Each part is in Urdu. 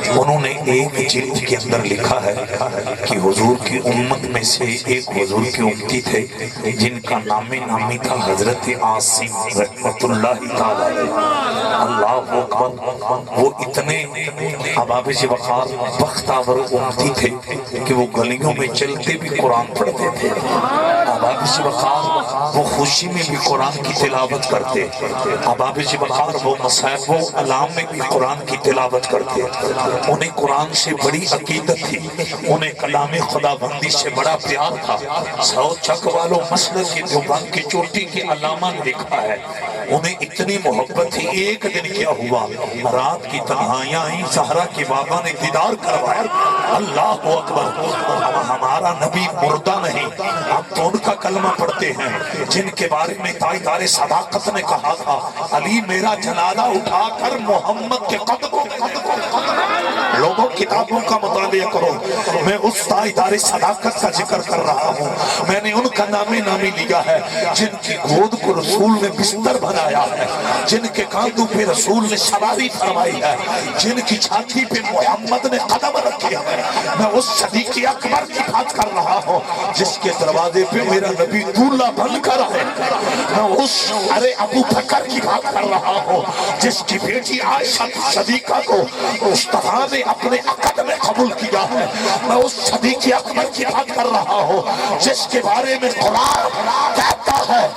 انہوں نے ایک جلد کے اندر لکھا ہے کہ حضور کی امت میں سے ایک حضور کی امتی تھے جن کا نامی تھا حضرت عاصم رحمت اللہ تعالی اللہ اکبر۔ وہ اتنے اباب سے وقار بختاور امتی تھے کہ وہ گلیوں میں چلتے بھی قرآن پڑھتے تھے، اباب سے وقار وہ خوشی میں بھی قرآن کی تلاوت کرتے، اباب سے وقار وہ مصائب و علام میں بھی قرآن کی تلاوت کرتے۔ انہیں قرآن سے بڑی عقیدت تھی، انہیں کلام خدا بندی سے بڑا پیار تھا۔ سو چک والوں مسلک کی دیوبند کی چوٹی کی علامہ نے لکھا ہے انہیں اتنی محبت تھی۔ ایک دن کیا ہوا، رات کی تنہائیاں آئیں، زہرا کی بابا نے دیدار کروایا۔ اللہ اکبر، ہمارا نبی مردہ نہیں، ہم تو ان کا کلمہ پڑھتے ہیں جن کے بارے میں تاجدار صداقت نے کہا تھا علی میرا جنازہ اٹھا کر محمد کے قدموں لوگوں کتابوں کا مطالعہ کرو، میں اس تاجدار صداقت کا ذکر کر رہا ہوں۔ میں نے ان کا نامی لیا ہے جن کی گود کو رسول نے بستر بنایا ہے، جن کے کاندھوں پہ رسول نے سواری فرمائی ہے، جن کی چھاتی پہ محمد نے قدم رکھے ہیں۔ میں اس صدیق اکبر کی بات کر رہا ہوں جس کے دروازے پہ میرا نبی دولہا بن کر آئے۔ میں اس ابو بکر کی بات کر رہا ہوں جس کی بیٹی عائشہ صدیقہ کو مصطفیٰ نے اپنے عقد میں قبول کیا ہے۔ میں اس صدیق اکبر کی بات کر رہا ہوں جس کے بارے میں قرآن کہتا ہے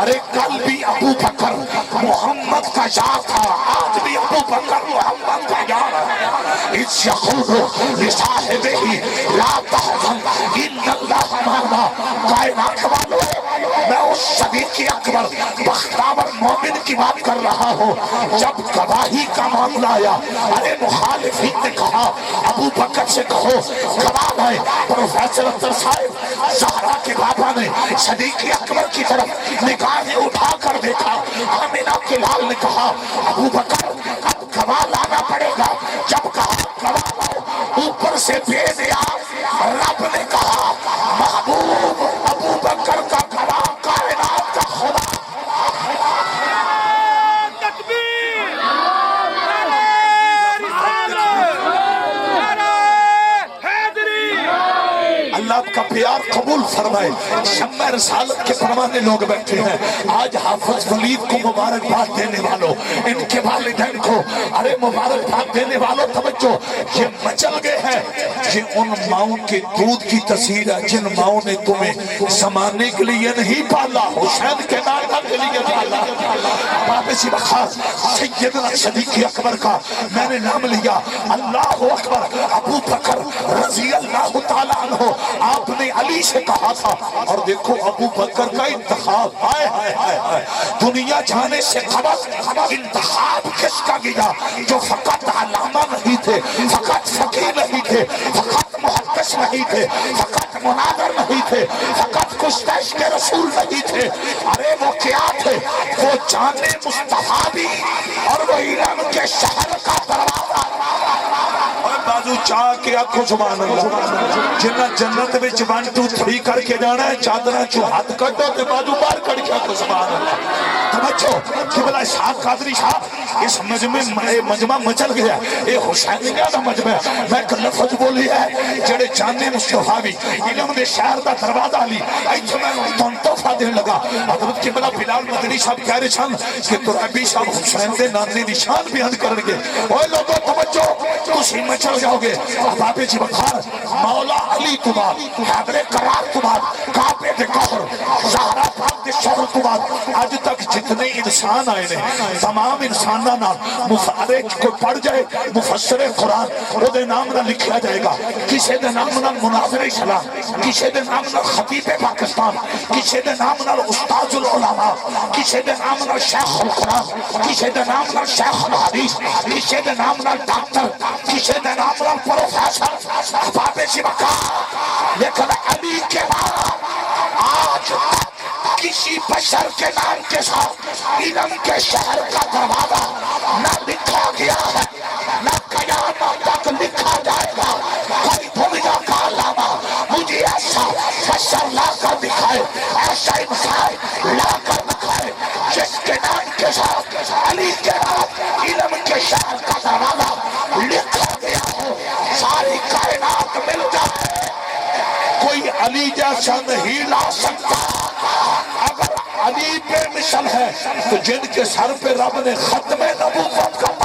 ارے کل بھی ابو بکر محمد کا یار تھا، آج بھی ابو بکر محمد کا یار ہے۔ اس یقول لصاحبہ لا تحزن ان اللہ معنا، کائنات والوں میں اس صدیق اکبر بختاور مومن کی بات کر رہا ہوں۔ جب گواہی کا معاملہ آیا، ارے مخالفین نے کہا ابو بکر سے کہو گواہ لائے۔ پروفیسر اختر صاحب زہرا کے بابا نے صدیق اکبر کی طرف نگاہیں اٹھا کر دیکھا۔ آمینہ کے لال نے کہا ابو بکر اب گواہ لانا پڑے گا۔ جب کہا گواہ لاؤ، اوپر سے بھیج دیا۔ رب نے کہا محبوب ابو بکر کا گواہ کائنات کا خدا۔ اللہ کا پیار قبول فرمائے۔ شمع رسالت کے پروانے لوگ بیٹھے ہیں، آج حافظ ولید کو مبارکباد دینے والوں، ان کے والدین کو ارے مبارکباد دینے والوں توجہ، یہ مچل گئے ہیں۔ یہ ان ماؤں کے دودھ کی تصویر ہے جن ماؤں نے تمہیں زمانے کے لیے نہیں پالا، حسین کے نائبہ کے لیے پالا۔ باپسی بخاص سیدنا صدیق اکبر کا میں نے نام لیا، اللہ اکبر۔ ابو بکر رضی اللہ تعالیٰ عنہ آپ نے علی سے کہا تھا، اور دیکھو ابو بکر کا انتخاب، ہائے ہائے ہائے ہائے، دنیا جانے سے قبل انتخاب کس کا گیا؟ جو فقط علامہ نہیں تھے، فقط فقیہ نہیں تھے، فقط محدث نہیں تھے، فقط مناظر نہیں تھے، فقط کشتش کے رسول نہیں تھے، ارے وہ کیا تھے؟ وہ جان مصطفیٰ بھی اور وہ علم کے شہر کا دروازہ۔ بازو چاہ کے آنکھوں سبحان اللہ، جنہ جنت میں 1 2 3 کر کے جانا ہے، چادرہ چو ہاتھ کٹو تے بازو بار کر کے آنکھوں سبحان اللہ۔ توجہ قبلہ اسحاق قادری صاحب، اس مجمع مچل گیا، اے حسینیہ دا مجمع۔ میں ایک لفظ بولی ہے جڑے جانے مصطفیٰ بھی علم دے شہر دا دروازہ لی، ایتھے میں تن تحفہ دین لگا۔ حضرت قبلہ بلال مدنی صاحب کہہ رہے چھن کہ ترابی صاحب حسین دے نانے نشان بیان کرنگے۔ اوہ لوگوں توجہ، تسی مچل جاؤ گے۔ احباب جی بخار مولا علی تو بعد، حیدر قرار تو بعد، کعبے دے قہر، زہرا پاک دے شہر تو بعد، آج تک جتنے انسان آئے نے تمام انسانہ نام مفارج کو پڑھ جائے مفسر قرآن وہ دے نام نہ لکھیا جائے گا، کسے دے نام نہ مناظر اسلام، کسے دے نام نہ خطیب پاکستان، کسے دے نام نہ استاذ العلماء، کسے دے نام نہ شیخ القرآن، کسے دے نام نہ شیخ الحدیث، کسے دے نام نہ ڈاکٹر، کسے دے نام نہ پروفیسر۔ احباب جی بخار لیکن علی کے بعد آج کسی بشر کے نام کے ساتھ علم کے شہر کا دروازہ نہ لکھا گیا ہے، نہ قیامت تک لکھا جائے گا۔ کوئی دنیا کا علامہ مجھے ایسا بشر لا کر دکھائے، ایسا انسان لا کر دکھائے جس کے نام کے ساتھ علی کے بعد علم کے شہر کا دروازہ لکھا گیا ہے۔ ساری کائنات مل جائے کوئی علی جیسا نہیں لا سکتا. اگر علی بے مثل ہے تو جن کے سر پہ رب نے ختم نبوت کا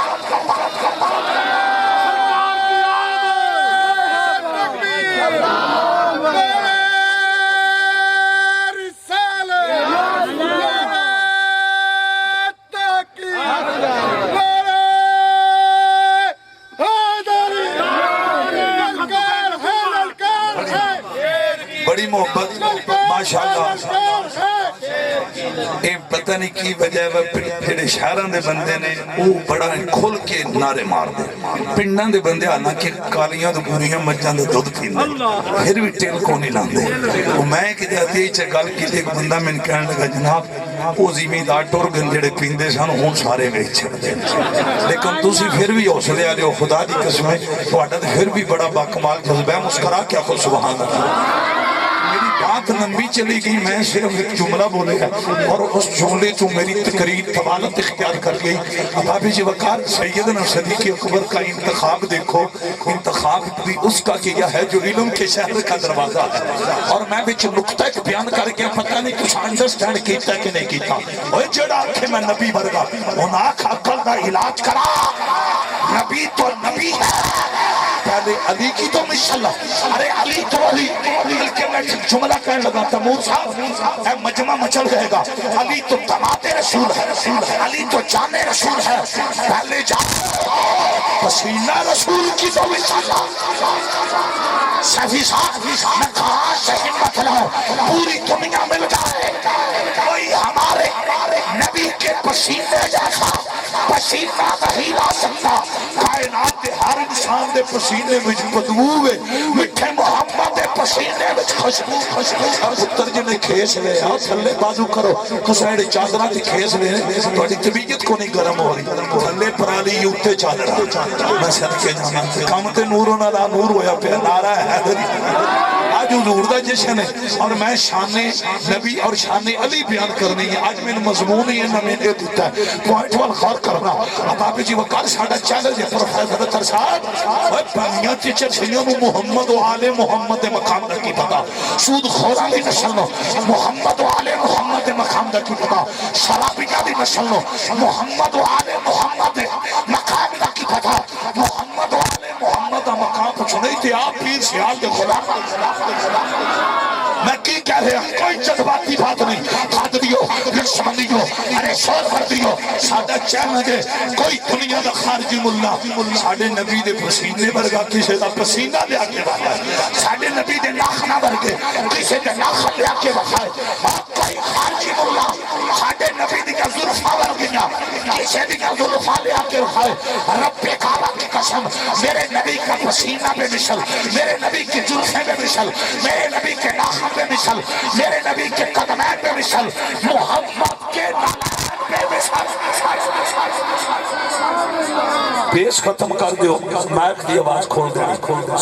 بڑی محبت ماشاءاللہ. پتہ نہیں کی وجہ ہے پھر شہران دے بندے نے وہ بڑا کھل کے نعرے مار دے. پنڈان دے بندے آنا کہ کالیاں دے گوریاں مجھان دے دودھ پیندے پھر بھی ٹیل کو نہیں لاندے. وہ میں کہ جاتی ہے چاہ گل کی ایک بندہ میں کہنے لگا جناب وہ زمیندار ٹور گندے پیندے سن ہون سارے میں چھڑ دے. لیکن تسی پھر بھی حوصلے آ رہے ہو خدا دی قسم ہے تواڈا تے پھر بھی بڑا باکمال جذبہ ہے. مسکرا کیا خود سبحان اللہ. بات لمبی چلی گئی میں صرف ایک جملہ بولے گا اور اس جملے تو میری تقریر طوالت اختیار کر گئی. ابابی جی وقار سیدنا صدیق اکبر کا انتخاب دیکھو. انتخاب بھی اس کا کیا ہے جو علم کے شہر کا دروازہ ہے. اور میں بچ نکتہ ایک بیان کر کے پتہ نہیں کچھ انڈرسٹینڈ کیتا کہ نہیں کیتا. وہ جڑا آنکھیں میں نبی برگا ان آنکھ عقل دا علاج کرا. نبی تو نبی ہے پہلے علی کی تو مشاللہ. ارے علی تو علی بلکہ میں جملہ کہنے لگا تمور صاحب اے مجمع مچل رہے گا. علی تو دماد رسول ہے علی تو جان رسول ہے. پہلے جان پسینہ رسول کی تو مشاللہ. صحیح صاحب میں کہاں سے ہمت لاؤں پوری دنیا مل جائے کوئی ہمارے نبی کے پسینے جیسا پسینہ نہیں لا سکتا. کائنات دے ہر انسان دے پسینے وچ بدبو ہے مٹھے محمد دے پسینے وچ خوشبو. پتر جی نے کھیس لے آؤ تھلے بازو کرو کسائڑے چادرہ تے کھیس لے توڑی طبیعت کو نہیں گرم ہو رہی. تھلے پرالی یوتے چادرہ میں صدقے جانا کامت نوروں نہ نور ہویا پہ نعرہ حیدری. آج حضور دا جشن ہے اور میں شان نبی اور شان علی بیان کرنی ہے. آج میں مضمون ہی ہے میں نے دیتا ہے پوائنٹ وال غور کرنا. اب آپ جی وقار ساڑھا چیلنج ہے پروفیسر تر صاحب اور پانیاں تیچر سنیوں محمد و آل محمد دے مقام دا کی پتا. سود خورا دی نسلنو محمد و آل محمد دے مقام دا کی پتا. شرابیہ دی نسلنو محمد و آل محمد دے مقام دا کی پتا. محمد و آل محمد دا مقام پچھو نہیں تھے آپ پیر سیال دے غلام. میں کی کہہ رہے ہیں کوئی جذباتی بات نہیں. خاد دیو لکشمنیو ارے شور کر دیو سادہ چیلنج ہے. کوئی دنیا دا خارجی ملہ ساڑھے نبی دے پسینے برگا کسے دا پسینہ لے آکے بھائی ساڑھے نبی دے ناخنہ برگے کسے دے ناخن لے آکے بھائی. کوئی خارجی ملہ ساڑھے نبی دے کا ظلفہ برگیاں کسے دے کا ظلفہ لے آکے بھائی. رب کعبہ کی قسم میرے نبی کا پسینہ بے مثل میرے نبی کے ظلفے بے مثل میرے نبی کے ناخن بے مثل میرے نبی کے قدمین بے مثل محمد کے نالان بے مثل. پیش ختم کر دیو مائک دی آواز کھول دے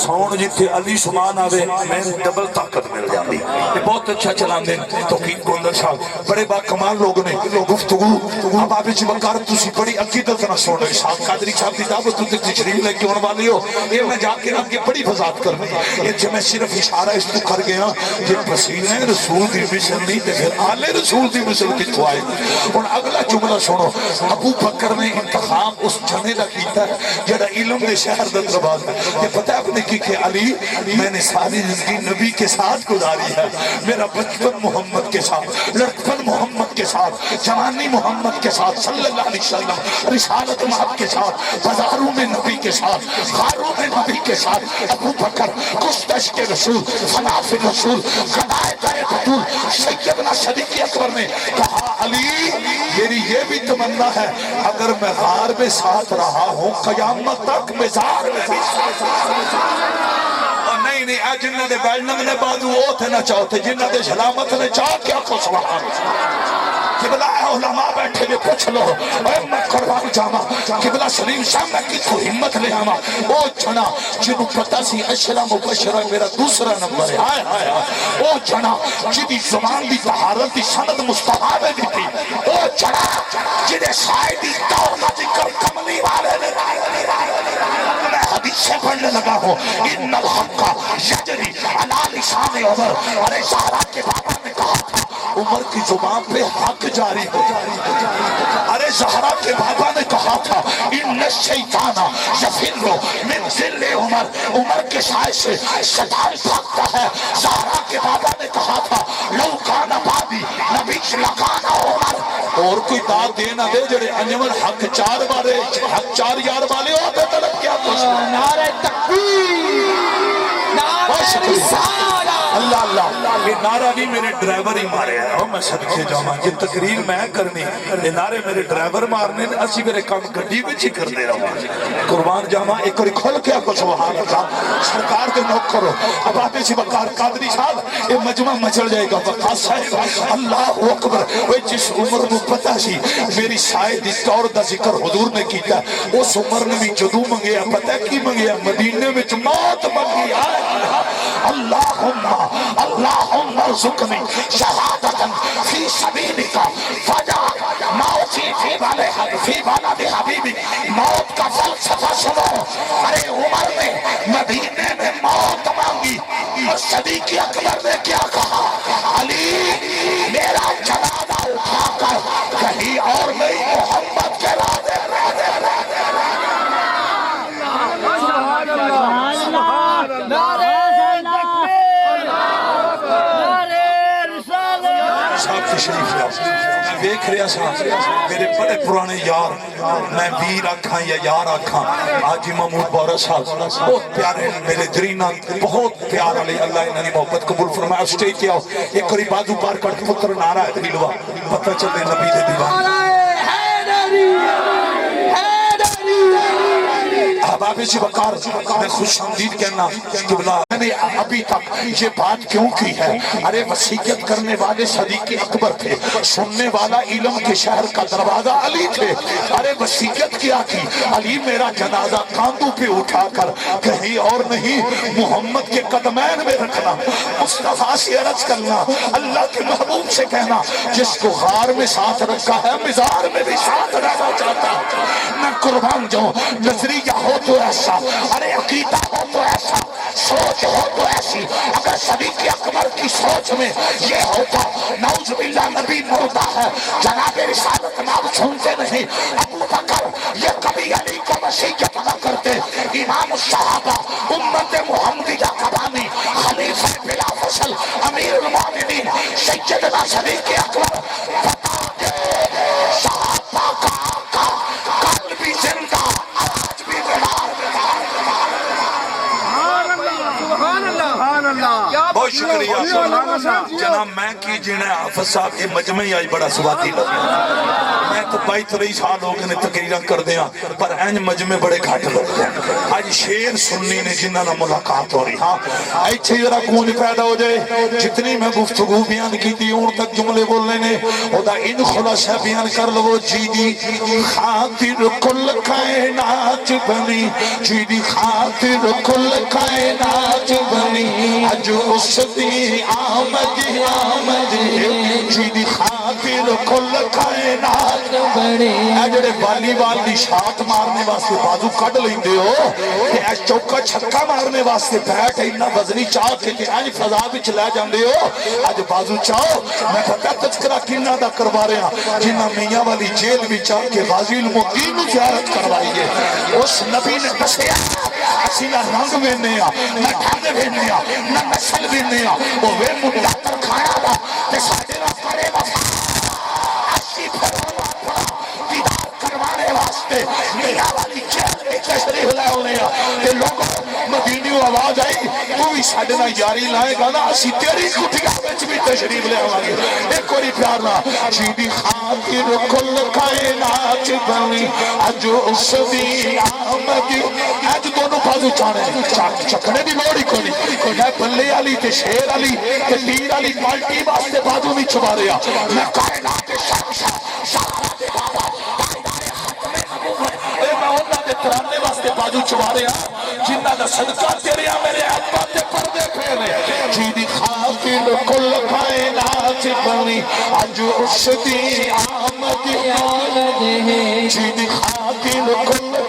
ساؤنڈ جیتے علی سمان آوے میں ڈبل طاقت مل جاندی. یہ بہت اچھا چلان دیں توقین گوندر صاحب بڑے با کمال لوگ نے گفتگو. اب آپ اچھی بکار تسی بڑی عقیدت نہ سوڑ رہے صاحب قادری صاحب دی دعوت تو تشریف لے کے ہونے والی ہو. یہ میں جا کے آگے بڑی فضاد کرنی یہ جو میں صرف اشارہ اس تو کر گیا یہ پسینے رسول دی مثل نہیں تے پھر آل رسول دی مثل کی تو آئے. اور اگلا جملہ سنو ابو بکر نے انتخاب اس جنے دا کیتا جڑا علم دے شہر دا درباز ہے. یہ پتہ اپنے کی کہ علی میں نے ساری زندگی نبی کے ساتھ گزاری ہے. میرا بچپن محمد کے ساتھ لڑکپن محمد کے ساتھ جوانی محمد کے ساتھ صلی اللہ علیہ وسلم رسالت محمد کے ساتھ بازاروں میں نبی کے ساتھ غاروں میں نبی کے ساتھ. ابو بکر کشتش کے رسول خلاف رسول قدائت بطول سیدنا صدیق اکبر نے کہا علی میری یہ بھی تمنا ہے اگر میں غار میں ساتھ رہا ہوں قیامت تک مزار میں بھی نہیں نہیں اے جنہ دے بیلنگ نے بازو وہ تھے نہ چاہتے جنہ دے سلامت نے چاہ کیا کو سبحان قبلہ علماء بیٹھے لے پوچھ لو اے میں قربان جاما قبلہ سلیم شاہ میں کی تو ہمت لے آما او جنا جنہوں پتہ سی اشرا مبشرہ میرا دوسرا نمبر ہے آئے آئے آئے او جنا جنہی زمان دی طہارت دی سند مصطفیٰ میں دی تھی او جنا جنہیں شاہدی دور کا ذکر کملی والے نے حدیثیں پڑھنے لگا ہوں ان الحق یجری علی لسان عمر. ارے زہرا کے بابا نے کہا تھا عمر کی زبان پہ حق جاری ہو. ارے زہرا کے بابا نے کہا تھا ان الشیطان یفر من ظل عمر. عمر کے سائے سے شیطان بھاگتا ہے. زہرا کے بابا نے کہا تھا لو کان بابی نبی لکان عمر. اور کوئی داد دے نہ دے جڑے انجمن حق چار بارے حق چار یار والے ہوتے طلب کیا کچھ. نعرہ تکبیر، نعرہ رسالہ. اللہ اللہ یہ نعرہ نہیں میرے ڈرائیور ہی مارے ہیں. اور میں صدقے جاواں یہ تقریر میں کرنی یہ نعرے میرے ڈرائیور مارنے اسی میرے کام گڈی وچ ہی کر دے رہا ہوں. قربان جاواں ایک اور کھل کے کو سبحان اللہ. سرکار کے نوکر کرو اب آپ سی وقار قادری صاحب یہ مجمع مچل جائے گا. وقار صاحب اللہ اکبر. وہ جس عمر کو پتہ سی میری شاید اس طور دا ذکر حضور نے کیتا اس عمر نے بھی جدو منگیا پتہ کی منگیا مدینے میں موت منگی. اللہم ارزقنی شہادتا فی سبیلک فجا موتی فی بالد حبیبی. موت کا فلسفہ سنو. ارے عمر نے مدینے میں موت مانگی اور صدیق اکبر نے کیا کہا علی میرا جنازہ اٹھا کر کہیں اور نہیں محمد کے راستے. تشریف لاؤ. میں دیکھ رہا سا میرے بڑے پرانے یار میں ویر آکھاں یا یار آکھاں حاجی محمود بورا صاحب بہت پیارے میرے درینہ بہت پیار علی اللہ انہی محبت قبول فرمایا. اسٹیج کیا ہو ایک کوئی بازو پار کر پتر نعرہ ہے دلیلوا پتہ چلے نبی دے دیوان. احباب سی وقار میں خوش آمدید کہنا قبلہ میں نے ابھی تک یہ بات کیوں کی ہے. ارے وصیت کرنے والے صدیق اکبر تھے سننے والا علم کے شہر کا دروازہ علی تھے. ارے وصیت کیا کی علی میرا جنازہ کاندھوں پہ اٹھا کر کہیں اور نہیں محمد کے قدمین میں رکھنا. مصطفیٰ سے عرض کرنا اللہ کے محبوب سے کہنا جس کو غار میں ساتھ رکھا ہے مزار میں بھی ساتھ رہنا چاہتا. میں قربان جاؤں نظریہ ہو تو ایسا ارے عقیدہ ہو تو ایسا سوچ ہو تو ایسی. اگر صدیق اکبر کی سوچ میں یہ ہوتا نعوذ باللہ نبی مردہ ہے جناب رسالت نام سنتے نہیں. ابو بکر یہ کبھی علی کو وصیت نہ کرتے. امام الصحابہ امت محمدیہ قبانی خلیفہ بلا فصل امیر المومنین سیدنا صدیق اکبر بتا دے صحابہ کا آقا کل بھی زندہ آج بھی بیمار. بہت شکریہ جناب. میں کی جنہیں حافظ صاحب یہ مجمع آج بڑا سوادی لگا. میں تو 22 سال ہو گئے تقریرہ کر دیا پر این مجمع بڑے گھاٹ لگ گئے. آج شیر سننی نے جنہاں نہ ملاقات ہو رہی. ہاں ایچھے ذرا گونج پیدا ہو جائے. جتنی میں گفتگو بیان کی تھی اون تک جملے بولنے نے خدا ان خلاصہ بیان کر لو. جی دی خاطر کل کائنات بنی جی دی خاطر کل کائنات بنی اج اس دی آمد آمد جی دی خاطر کل کائنات بنی. اے جڑے والی وال دی شاٹ مارنے واسطے بازو کٹ لیندے ہو کہ اے چوکا چھکا مارنے واسطے بیٹھ اینا وزنی چاہ کے اج فضا وچ لے جاندے ہو. اج بازو چاہو میں پتہ تذکرہ کنہ دا کروا رہا جنہ میاں والی جیل وچ آ کے غازی المدین نو زیارت کروائی ہے. اس نبی نے دسیا اسی نہ رنگ وینے آ نہ ڈھنگ وینے آ نہ نسل وینے آ وہ وے مدہ تر کھایا دا تے ساڈے نہ کرے وفا اسی پھروانا پڑا دیدار کروانے واسطے میاں والی جیل میں تشریف لے ہونے آ تے لوگوں مدینیوں آواز آئی تو بھی ساڈے نہ یاری لائے گا نا اسی تیری کٹھیا وچ بھی تشریف لے آواں گے. ایک اور پیار نہ جی دی خاطر کل کائنات بنی اج اس دی آمد اج دونوں بازو چانے چکنے دی لوڑ ہی کوئی میں بلے والی تے شیر والی تے تیر والی پالٹی واسطے بازو نہیں چھپا رہا. میں کائنات کے شہنشاہ سارا دے بابا میں انہاں دے ترانے واسطے بازو چھپا رہا جنہاں دا صدقہ تیرے میرے ابا تے پردے پھیرے. جی دی خاطر کل کائنات بنی اج اس دی آمد جی دی خاطر کل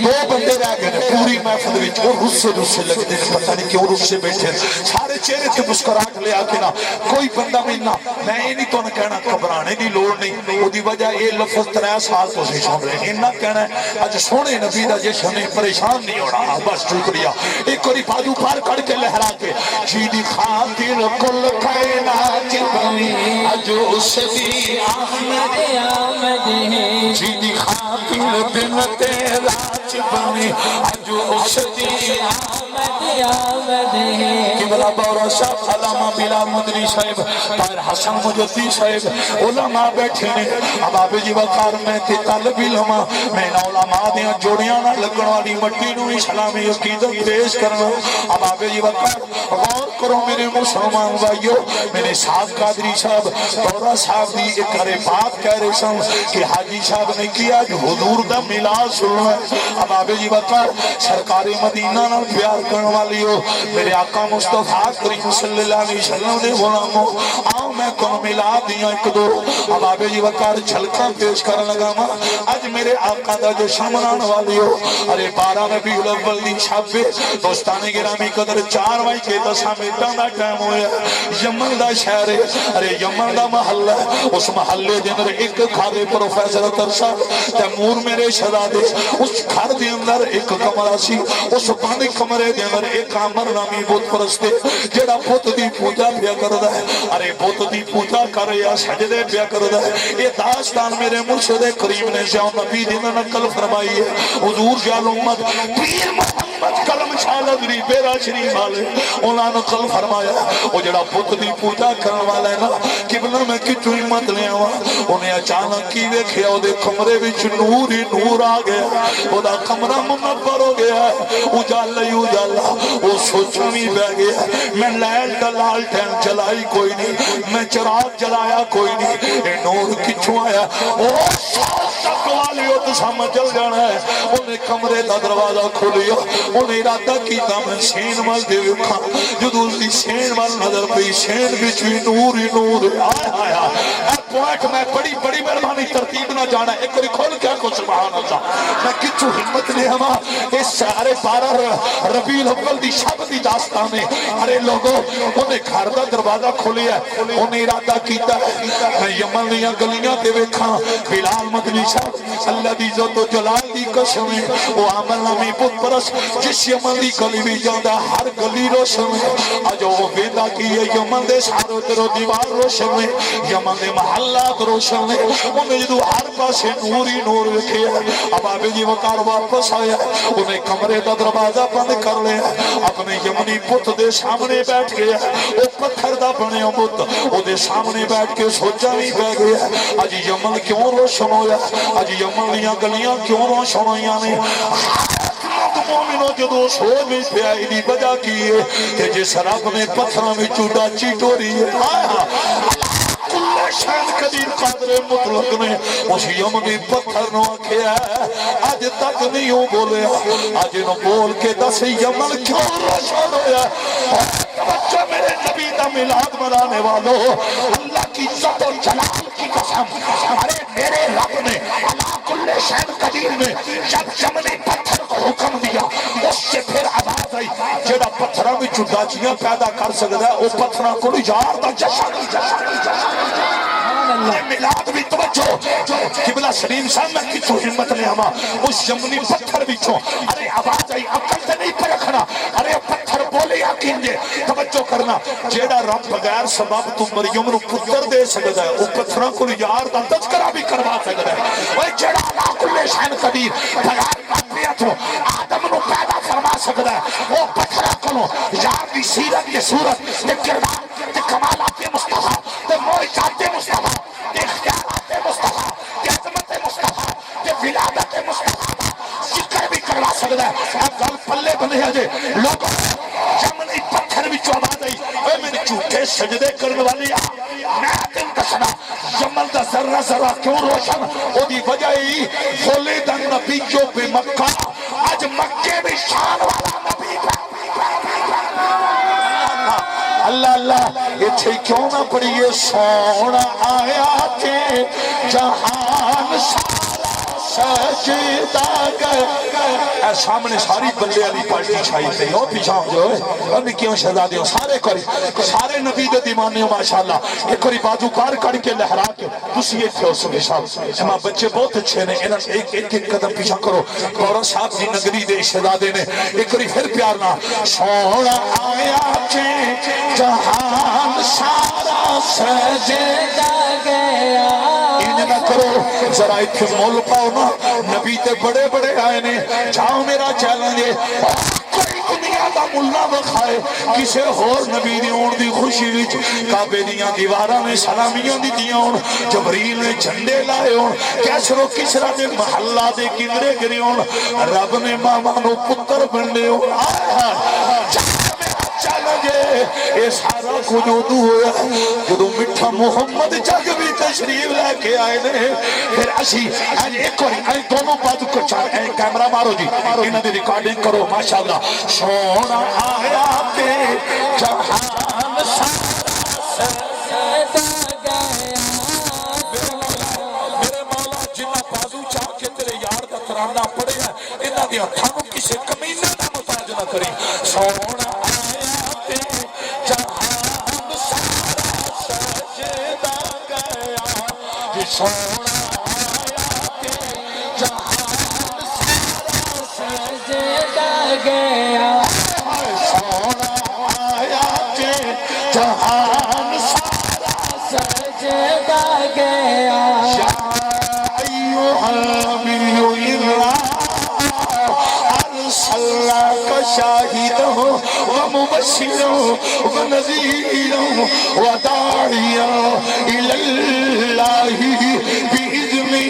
دو بندے رہ گئے پوری محفل وچ وہ رسے لگتے ہیں پتہ نہیں کیوں رسے بیٹھے سارے چہرے تے مسکراہٹ لے آ کے نا کوئی بندہ بھی نہ میں یہ نہیں تو کہنا گھبرانے دی لوڑ نہیں وہ وجہ یہ لفظ 3 سال تو سے سن رہے ہیں نہ کہنا ہے اج سونے نبی دا جشن ہے پریشان نہیں ہونا بس شکریہ ایک اور بازو پار کر کے لہرا کے جی دی خاطر کل کائنات بنی اج اس دی آمد ہے جی دی خاطر دن تیرا بنی اج اس دی آمد ہے قبلہ بورا شاہ علامہ بلال مدنی صاحب طاہر حسن مجدی صاحب علماء بیٹھے نے اب آپ جی وقار میں تے طالب علماء میں نا علماء دیا جوڑیاں نہ لگن والی مٹی نو اسلامی عقیدت پیش کرنا اب آپ جی وقار غور کرو میرے مسلمان بھائیو میرے صاحب قادری صاحب دورہ صاحب دی ایک کرے بات کہہ رہے سن کہ حاجی صاحب نے کیا جو حضور دا ملاد سننا اب آپ جی وقار سرکار مدینہ نہ پیار کرنے والی ہو میرے آقا مصطفیٰ کریم صلی اللہ علیہ وسلم نے غلاموں آؤ میں کن ملاد دیا ایک دو اب آبے جی وقار جھلکاں پیش کر لگا ماں آج میرے آقا دا جو شمنان والی ہو ارے 12 ربیع الاول دی شب دوستان گرامی قدر 4 وائی کے 10 میٹاں دا ٹائم ہویا یمن دا شہر ہے ارے یمن دا محلہ اس محلے دے اندر ایک کھادے پروفیسر ترسا تیمور میرے شہزادے اس گھر دے اندر ایک کمرہ سی اس بند کمرے دے اندر ایک عامر نامی بت پرستے جڑا بت دی پوجا پیا کردا ہے ارے بت دی پوجا کر یا سجدے پیا کردا ہے یہ داستان میرے مرشد کریم نے جاؤ نبی دی نقل فرمائی ہے حضور جال امت پیر محمد کلم شالدری بیرا شریف والے انہاں نے نقل فرمایا وہ جڑا بت دی پوجا کرن والا ہے نا قبلہ میں کچھ ہمت لے آوا انہیں اچانک کی ویکھیا او دے کمرے وچ نور ہی نور آ گیا او دا کمرہ منور ہو گیا اجالا ہی اجالا وہ سوچوں بھی بہ گیا میں لائٹ دا لالٹین جلائی کوئی نہیں میں چراغ جلایا کوئی نہیں اے نور کچھو آیا تک والی ہو تو سامنے چل جانا ہے انہیں کمرے دا دروازہ کھولیا انہیں ارادہ کیتا میں سین مل دے وکھا جدو اس دی سین مل نظر پئی سین بچ بھی نور ہی نور آیا آیا اے پوائنٹ میں بڑی بڑی مہربانی ترتیب نہ جانا ایک اور کھول کیا کو سبحان اللہ میں کچھو ہمت لے ہما اس سارے 12 ربیع الاول دی شب دی داستان ہے ارے لوگوں انہیں گھر دا دروازہ کھولیا انہیں ارادہ کیتا میں یمن دیاں گلیاں دے ویکھاں بلال مدنی صاحب اللہ دی عزت و جلال دی قسم ہے وہ عمل نامی بت پرس جس یمن دی گلی بھی جاندا ہر گلی روشن ہے اج وہ ویندا کی ہے یمن دے سارے درو دیوار روشن ہے یمن دے محلات روشن ہے انہیں جدو ہر پاسے نور ہی نور وکھیا اب آبے جی وقار واپس آیا انہیں کمرے دا دروازہ بند کر لیا اپنے یمنی بت دے سامنے بیٹھ گیا وہ پتھر دا بنے بت وہ دے سامنے بیٹھ کے سوچا بھی بہ گیا اج یمن کیوں روشن ہویا اج یمن دیاں گلیاں کیوں روشن ہویاں نے مومنوں جدو سوچ میں پیائی دی وجہ کی ہے کہ جس رب نے پتھراں میں چوٹا چیٹوری ہے آیا کل شہد قدیر قادر مطلق نے اس یمنی پتھر نو کیا ہے آج تک نہیں ہوں بولے آج نو بول کے دس یمن کیوں روشن ہویا بچہ میرے نبی دا ملاد منانے والوں اللہ کی عزت و جلال کی قسم ارے میرے رب نے اللہ کل شہد قدیر نے جب یمنی پتھر کو حکم دیا اس سے پھر آواز آئی جڑا پتھراں وچ چوداچیاں پیدا کر سکدا ہے او پتھراں کو یار دا جشن ملاد بھی توجہ قبلہ سلیم صاحب میں کچھو ہمت لے ہما اس یمنی پتھر بچوں ارے آواز آئی عقل سے نہیں پر رکھنا ارے پتھر بولے یقین دے توجہ کرنا جیڑا رب بغیر سبب تو مریم نو پتر دے سکتا ہے وہ پتھراں کو یار دا تذکرہ بھی کروا سکتا ہے وہ جیڑا اللہ کل شہن قدیر بغیر ربیت ہو آدم نو پیدا فرما سکتا ہے وہ پتھرہ کو یار دی سیرت یہ صورت تے کردار تے کمالات مصطفیٰ تے معجزات مصطفیٰ تے اختیارات مصطفیٰ تے عظمت مصطفیٰ تے ولادت مصطفیٰ ذکر بھی کروا سکتا ہے اب گل پلے بنے ہیں جے لوگوں یمنی پتھر بھی آواز آئی اے میں نے جھوٹے سجدے کرنے والی میں دن دسنا یمن دا ذرہ ذرہ کیوں روشن او دی وجہ ہی خلد النبی بے مکہ آج مکے بھی شان والا نبی اللہ اللہ اتھے کیوں نہ پڑھئے سونا آیا کہ جہان سارا سجدہ اے سامنے ساری بلے علی پارٹی چھائی تے ہو پیچھا ہو جو اور نکیوں شہزادے ہو سارے کری سارے نبی دے دیوانے ہو ماشاءاللہ ایک کری بازو کار کر کے لہرا کے تسی ایک تھے ہو سکے صاحب اما بچے بہت اچھے نے انہاں ایک قدم پیچھا کرو گورا صاحب جی نگری دے شہزادے نے ایک کری پھر پیار نہ سونا آیا چے جہان سارا سجدہ گیا انہیں نہ کرو ذرا اتھے مول پاؤ نا نبی تے بڑے بڑے آئے نے جاؤ میرا چیلنج ہے کوئی دنیا دا ملا بخائے کسے ہور نبی دی اون دی خوشی وچ کعبے دیاں دیواراں میں سلامیاں دی دیاں ہون جبریل نے جھنڈے لائے ہون کیسرو کسرا دے محلہ دے کنرے گری ہون رب نے ماما نو پتر بننے ہون اے سارا خجودو ہویا جدو مٹھا محمد جگ بھی تشریف لے کے آئے نے پھر اسی ایک اور دونوں بات کو چاہے کیمرہ مارو جی انہوں نے ریکارڈنگ کرو ماشاءاللہ سونا آیا تے جہان سارا سجدہ گیا میرے مولا جنہ بازو چاہ کے تیرے یار دا ترانہ پڑے ہیں انہوں نے ہتھانوں کسے کمینہ دا متاج نہ کریں سونا سونا آیا کہ جہان سارا سجدہ گیا سونا آیا کہ جہان سارا سجدہ گیا یا ایوہ النبی ارسلناک شاہدا ومبشرا ونذیرا وداعیا الی اللہ بإذنہ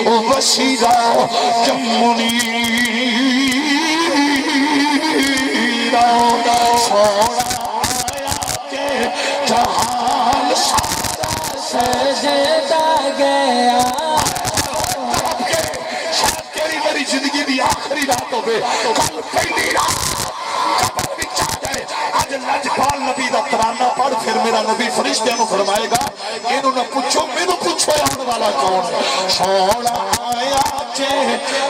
وبشرا منیرا سونا آیا کہ جہان سارا سجدہ گیا میری زندگی دی آخری رات ہوئے کل پہلی رات قبر بچا جائے آج لجپال نبی دا ترانہ پڑھ پھر میرا نبی فرشتیاں نو فرمائے گا انہوں نے پوچھو میرے پوچھو آن والا کون سونا آیا چے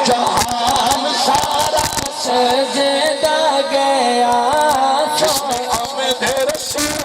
جہان سارا سجدہ گیا جس میں آمد رسول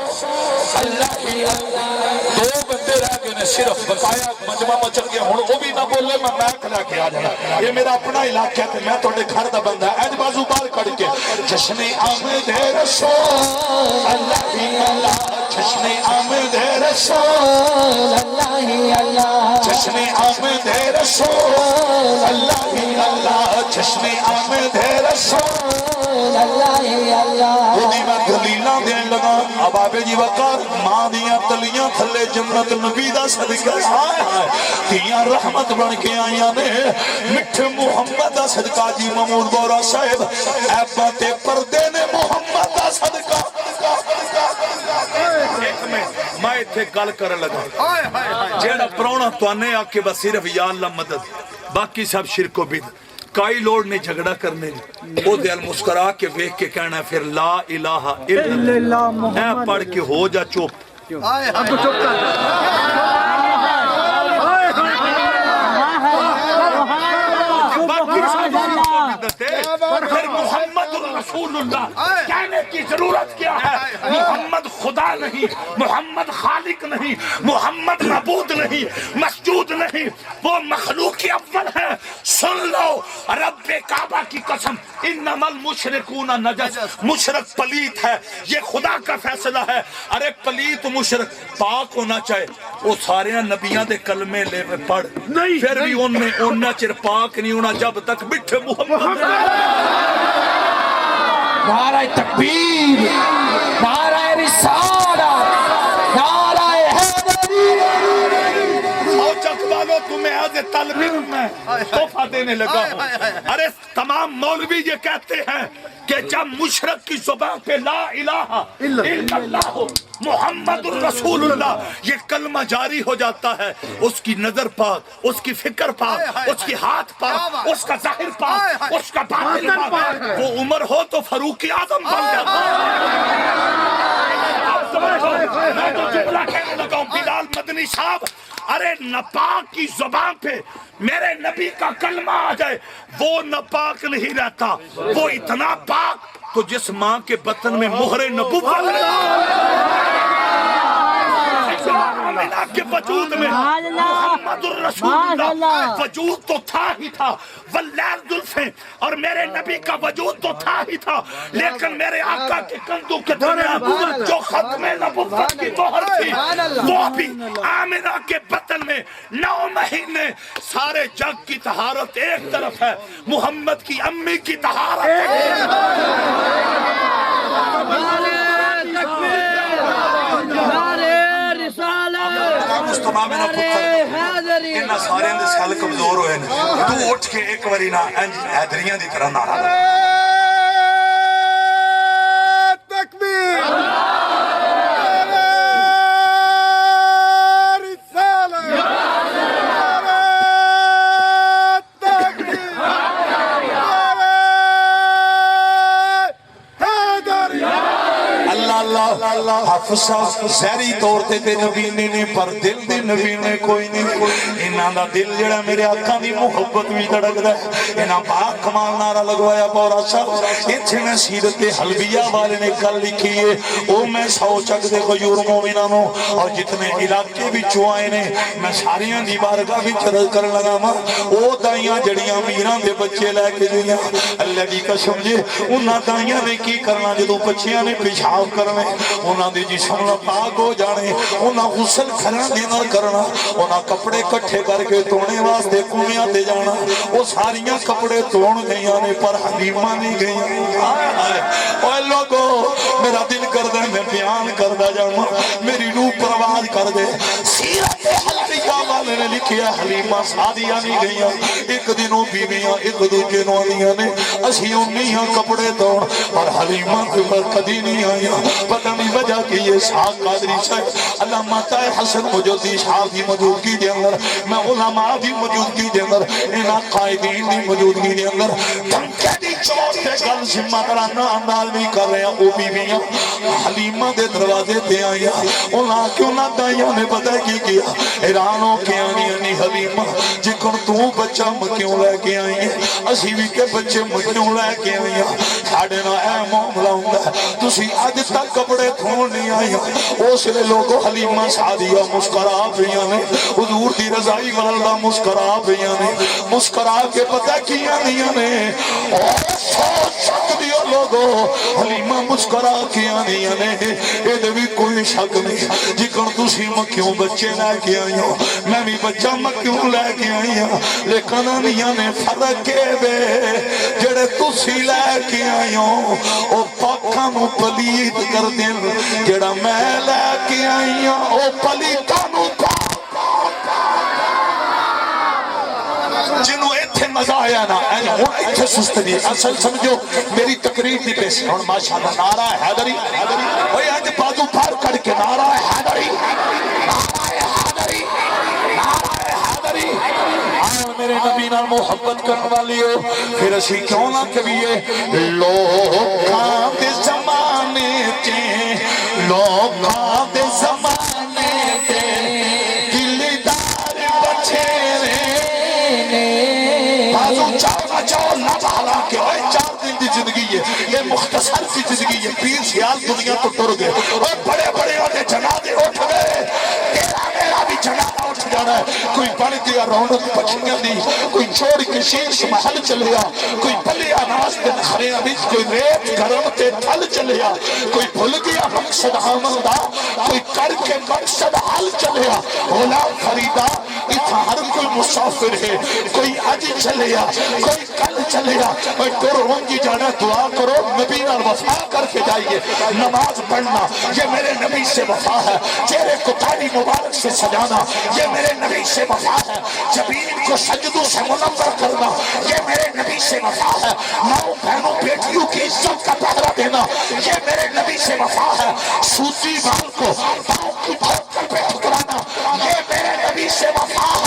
اللہ ہی اللہ دو بندے رہ گئے نے صرف بتایا مجمع مچل گیا ہوں وہ بھی نہ بولے میں میک لے کے آ جانا یہ میرا اپنا علاقہ ہے میں تو گھر دا بندہ ہے ایج بازو بار کڑ کے جشن آمد رسول اللہ ہی اللہ جشن آمد رسول اللہ ہی اللہ جشن آمد رسول اللہ ہی اللہ جشن آمد رسول اللہ ہی اللہ وہ میں دلیلاں دین لگا اب آبے جی وقار ماں دیاں تلیاں تھلے جنت نبی دا صدقہ آئے آئے دیاں رحمت بن کے آئیاں نے مٹھ محمد دا صدقہ جی محمود بورا صاحب ایبا تے پردے نے محمد دا صدقہ ایک میں اتھے گل کر لگا جیڑا پرونا تو آنے آکے بس صرف یا اللہ مدد باقی سب شرک و بد کائی لوڑ نے جھگڑا کرنے او دل مسکرا کے ویک کے کہنا ہے پھر لا الہ الا اللہ اے پڑھ کے ہو جا چوپ اب تو چوپ کر پھر محمد رسول اللہ کہنے کی ضرورت کیا ہے محمد خدا نہیں محمد خالق نہیں محمد معبود نہیں مسجود نہیں وہ مخلوق اول ہے سن لو رب کعبہ کی قسم انما المشرکون نجس مشرک پلیت ہے یہ خدا کا فیصلہ ہے ارے پلیت مشرک پاک ہونا چاہے وہ سارے نبیاں دے کلمے لے پڑھ پھر بھی ان میں انہا چر پاک نہیں ہونا جب تک بٹھے محمد نعرہ تکبیر نعرہ رسالت نعرہ حیدری سوچت والو تمہیں آج طلبی میں تحفہ دینے لگا ہوں ارے تمام مولوی یہ کہتے ہیں کہ جب مشرک کی زبان پہ لا الہ الا اللہ محمد الرسول اللہ یہ کلمہ جاری ہو جاتا ہے اس کی نظر پاک اس کی فکر پاک اس کی ہاتھ پاک اس کا ظاہر پاک اس کا باطن پاک وہ عمر ہو تو فاروق اعظم بن جاتا میں تو جملہ کہنے لگا ہوں بلال مدنی صاحب ارے ناپاک کی زبان پہ میرے نبی کا کلمہ آ جائے وہ ناپاک نہیں رہتا، وہ اتنا پاک تو جس ماں کے بطن میں مہر نبوت آمینہ کے وجود میں محمد الرسول اللہ وجود تو تھا ہی تھا، واللیل زلفیں، اور میرے نبی کا وجود تو تھا ہی تھا، لیکن میرے آقا کے کندھوں کے درمیان جو ختم نبوت کی مہر تھی وہ بھی آمینہ کے بطن میں 9 مہینے۔ سارے جگ کی طہارت ایک طرف ہے، محمد کی امی کی طہارت ایک میرا پتر انہاں سارے دے سال کمزور ہوئے نے، تو اٹھ کے ایک واری نہ حیدریاں دی طرح نعرہ لگا۔ حفصہ زہری طور تے نبی نے پر دل دی نبی نے کوئی نہیں، انہاں دا دل جڑا میرے آقا دی محبت بھی دھڑکدا ہے۔ انہاں پاک کمال نعرہ لگوایا پورا صاحب ایتھے میں سیرت حلبیہ والے نے کل لکھی ہے، او میں 100 چک دے غیور مومنانوں اور جتنے علاقے وچوں آئے نے میں ساریاں دی بارگاہ وچ عرض کرن لگا ماں او دائیاں جڑیاں میراں دے بچے لے کے جویاں اللہ دی قسم جے انہاں دائیاں نے کی کرنا جدوں بچیاں نے پیشاب کرنے انہاں دی جسم پاک ہو جانے، انہاں غسل کرنا دینا کرنا، انہاں کپڑے کٹھے کر کے توڑنے واسطے کنویاں دے جانا، وہ ساریاں کپڑے توڑ گئیاں نے پر حلیمہ نہیں گئیاں۔ اوہ لوگو میرا دل کر دے میں بیان کر دا جاؤں، میری روح پرواز کر دے۔ سیرت حلبیہ والے نے لکھیا حلیمہ سادیاں نہیں گئیاں، ایک دنوں بیویاں ایک دوجے نو آنیاں نے اسی انیاں کپڑے توڑ اور حلیمہ کے پر کدی نہیں آئیاں۔ پتہ نہیں وجہ کی یہ شاہ قادری صاحب علامہ طاہر حسن موجودی شاہ کی موجودگی دے اندر میں علماء کی موجودگی دے اندر انہاں قائدین کی موجودگی دے اندر دھمکے دی چوٹ دے گل ذمہ دارانہ انداز بھی کر رہے ہیں۔ او بیویاں حلیمہ دے دروازے تے آئیاں، انہاں کیوں نہ دائیاں نے پتہ کی کیا حیران ہو کے آنی آنی حلیمہ جکن تو بچہ مکیوں لے کے آئی ہیں، اسی بھی کے بچے مکیوں لے کے آئی ہیں، ساڑھے نہ اے معاملہ ہوں تسی آج تک کپڑے دھون نہیں آئی ہیں۔ اس لئے لوگوں حلیمہ سعدیہ مسکرا پیاں نے حضور دی رضائی والدہ مسکرا پیاں نے مسکرا کے پتہ کیا نہیں نے اور سوچ شک دیو لوگوں حلیمہ مسکرا کیا نہیں نے یہ بھی کوئی شک نہیں جکن تسی مکیوں بچے لے کے آئی ہوں میں بھی بچہ مکیوں لے کے آئی ہوں لیکن انہیاں نے فرق کے بے جڑے تسی لے کے آئی ہوں او پاکاں نو پلید کر دیں جڑا میں لے کے آئی ہوں او پلیتاں نو جنہوں ایتھے مزہ آیا نا ہوں ایتھے سست نہیں اصل سمجھو میری تقریر دی پیش ہوں ماشاءاللہ نعرہ حیدری اوہ آج بازو پھار کر کے نعرہ حیدری میرے نبی نال محبت کرنے والی ہو پھر اسی کیوں نہ کبھیے لوکاں دے زمانے تے لوکاں دے زمانے تے دلدار بچے رہنے بازو چاہنا چاہو نہ بھالا کہ اوہ 4 دن دی زندگی ہے یہ مختصر سی زندگی ہے 20 سال دنیا تو ٹر گئے اور بڑے بڑے ہوتے جنازے اٹھ گئے تیرا میرا بھی جنازہ اٹھ جانا ہے کوئی بڑھ گیا رونق پچھنگا دی کوئی چھوڑ کے شیش محل چلیا کوئی پلیا ناس دن خریہ بیچ کوئی ریت گرم تے تھل چلیا کوئی بھل گیا مقصد آمدہ کوئی کر کے مقصد حل چلیا غلام فریدہ اتھا ہر کوئی مسافر ہے کوئی آج چلیا کوئی کل چلیا کوئی ٹور ہونگی جانا دعا کرو نبی نال وفا کر کے جائیے نماز پڑھنا یہ میرے نبی سے وفا ہے چہرے کو تاری مبارک سے سجانا یہ میرے نبی سے وفا ہے جبین کو سجدوں سے منور کرنا یہ میرے نبی سے وفا ہے ماؤں بہنوں بیٹیوں کی عزت کا پہرہ دینا یہ میرے نبی سے وفا ہے سوتی بال کو پاؤں کی پھر پہ ٹھکرانا یہ میرے نبی سے وفا ہے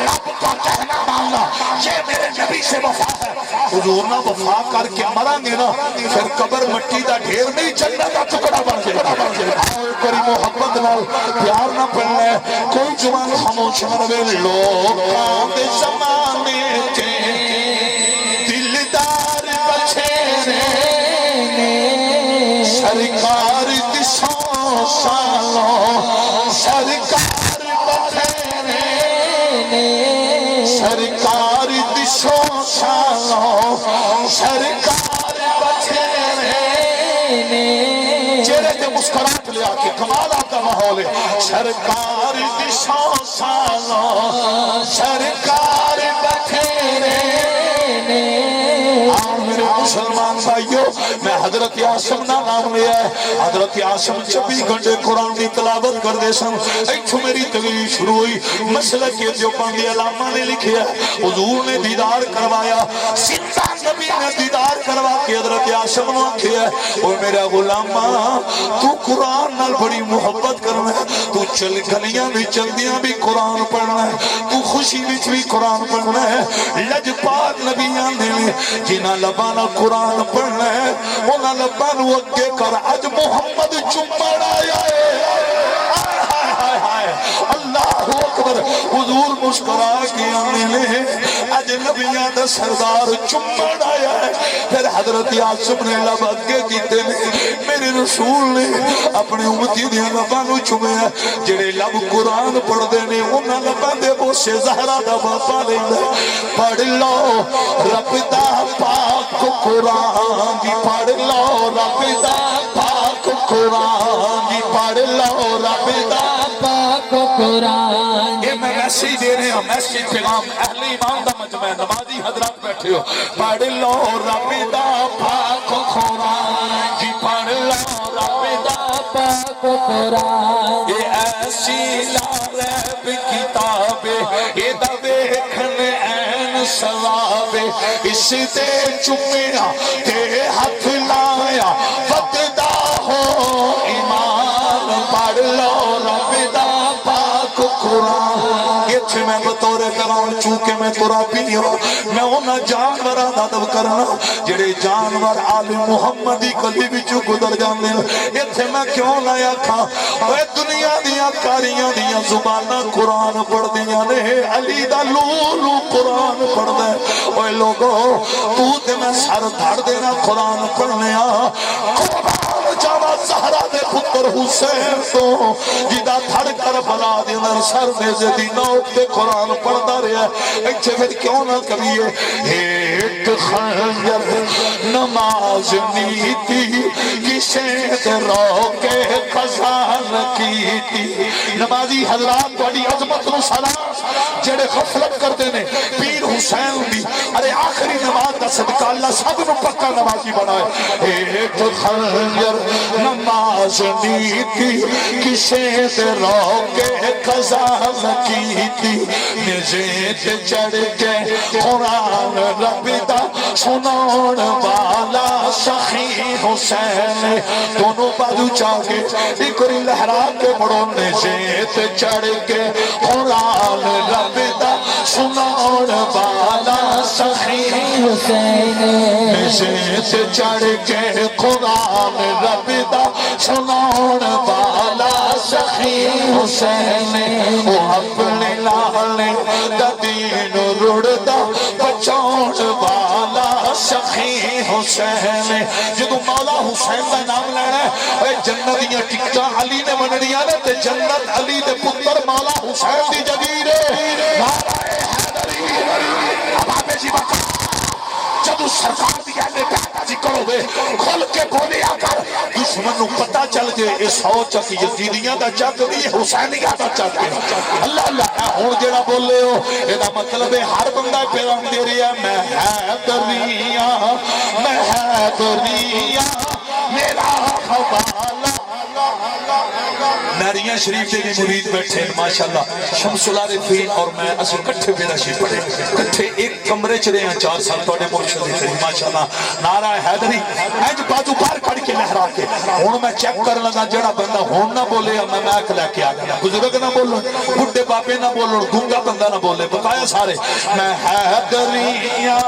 رب کا کہنا ماننا یہ میرے نبی سے وفا ہے حضور نہ وفا کر کے مران گے نا پھر قبر مٹی دا ڈھیر نہیں جنت دا ٹکڑا بن جائے آؤ کری محبت نال پیار نہ پڑھنا ہے کوئی جوان خاموش مرے لوگوں دے زمانے کے دلدار بچے سرکار دسوں سالوں سرکار بچے سرکار دسوں سالوں سرکار بچے چہرے تے مسکراہٹ لے آ کے کمال آتا ماحول ہے سرکار دسوں سالوں سرکار بچے میرے مسلمان بھائیو میں حضرت عاصم نہ نام لیا ہے حضرت عاصم 24 گھنٹے قرآن کی تلاوت کر دے سن ایتھو میری تقریر شروع ہوئی مسئلہ کے جو پاندی علامہ نے لکھیا حضور نے دیدار کروایا زندہ نبی نے دیدار کروا کے حضرت عاصم نے کیا اور میرا غلامہ تو قرآن نال بڑی محبت کرنا ہے تو چل گلیاں بھی چلدیاں بھی قرآن پڑھنا ہے تو خوشی وچ بھی قرآن پڑھنا ہے لجپال نبیاں نے جنہ لبانا قرآن پڑھنا ہے انہاں لبانو اگے کر اج محمد چمڑ آیا ہے اللہ اکبر حضور مسکرا کے آنے لے اج نبیاں دا سردار چمڑ آیا ہے پھر حضرت عاصم نے لب اگے کیتے نے میرے رسول نے اپنے امتی دیا لبانو چمیا جڑے لب قرآن پڑھ دے نے انہاں لباں دے بوسے زہرا دا باپا لیندا پڑھ لو رب دا پاک قرآن جی پڑھ لو رب دا پاک قرآن جی پڑھ لو رب دا پاک قرآن یہ میں میسیج دے رہے ہیں میسیج پیغام اہل ایمان دا مجمع نمازی حضرات بیٹھے ہو پڑھ لو رب دا پاک قرآن جی پڑھ لو رب دا پاک قرآن یہ ایسی لاریب کتاب یہ دا ویکھن این ثواب اس دے چمیا تے ہاتھ لایا وقدا ہو ایمان پڑھ لو رب دا پاک قرآن یہ چھے میں بطور کران چونکہ میں قرآبی ہوں میں انہا جانور آدھب کرنا جڑے جانور آل محمدی کلی بچو گدر جانے یہ چھے میں کیوں لایا کھا وہ دنیا دیا کاریاں دیا زبانہ قرآن پڑھ دیا نے علی دا لولو قرآن پڑھ دے اوہ لوگوں تو دے میں سر دھڑ دینا قرآن پڑھنے قرآن جاوہ زہرہ دے پتر حسین تو جدہ دھڑ کر بلا دینا سر دے زدی نوک دے قرآن پڑھتا رہا ایچے پھر کیوں نہ کبھیے ایک خنجر نماز نیتی کسے دے روکے خزان کیتی نمازی حضرات بڑی عظمت نو سلام جڑے غفلت کرتے نے پیر حسین بھی ارے آخری نماز دا صدقہ اللہ سب نو پکا نمازی بنائے ایک خنجر نماز نیتی کسے دے روکے خزان کیتی نزید چڑھ کے قرآن رب دا سنون والا سخی حسین دونوں بازو چاہے ایکری لہرا کے مڑوں نزید چڑھ کے قرآن رب دا سنون والا سخی حسین نزید چڑھ کے قرآن رب دا سنون والا سخی حسین وہ اپنے لالے دا دین رڑدا بچاؤن والا سخی حسین جدو مولا حسین دا نام لینا ہے اے جنتیاں ٹکٹا علی نے منڑیاں نے تے جنت علی دے پتر مولا حسین دی جگیر نعرہ حیدری اب آبے جی بکا جدو سرکار دی اہلِ بیت جی کرو گے کھل کے بولے آکر دشمن نو پتہ چل جے اس سوچ کی یزیدیاں دا چک دی حسینیاں دا چک دی اللہ اللہ ہون جڑا بولے ہو ایدہ مطلب ہے ہر بندہ پیغام دے رہی ہے میں حیدریاں میرا حوالہ ناریاں شریف دے بھی مرید بیٹھے ہیں ماشاءاللہ شمس العارفین اور میں اصل کٹھے پیدا شریف پڑھے کٹھے ایک کمرے چلے ہیں 4 سال توڑے مرشد دیکھے ماشاءاللہ نعرہ حیدری ایج بازو پار کھڑ کے لہرا کے ہون میں چیک کر لگا جڑا بندہ ہون نہ بولے میں میک لے کے آگیا بزرگ نہ بولو بڑھے باپے نہ بولو گونگا بندہ نہ بولے بتایا سارے میں حیدریاں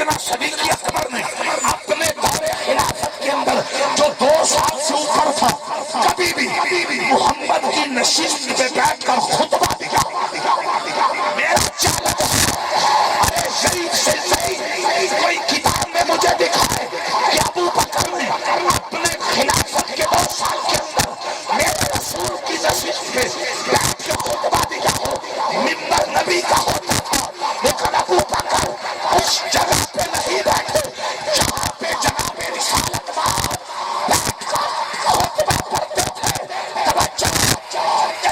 سیدنا صدیق اکبر نے اپنے دور خلافت کے اندر جو 2 سال سے اوپر تھا کبھی بھی محمد کی نشست پہ بیٹھ کر خطبہ دیا. میرا چیلنج ارے ضعیف سے ضعیف کوئی کتاب میں مجھے دکھائے کہ ابو بکر نے اپنے خلافت کے 2 سال کے اندر میرے رسول کی نشست پہ بیٹھ کے خطبہ دیا ہو. منبر نبی کا ہوتا تھا لیکن ابو بکر اس جگہ پہ نہیں بیٹھے جہاں پہ جناب رسالت بار بیٹھ کر خطبہ پڑھتے تھے. توجہ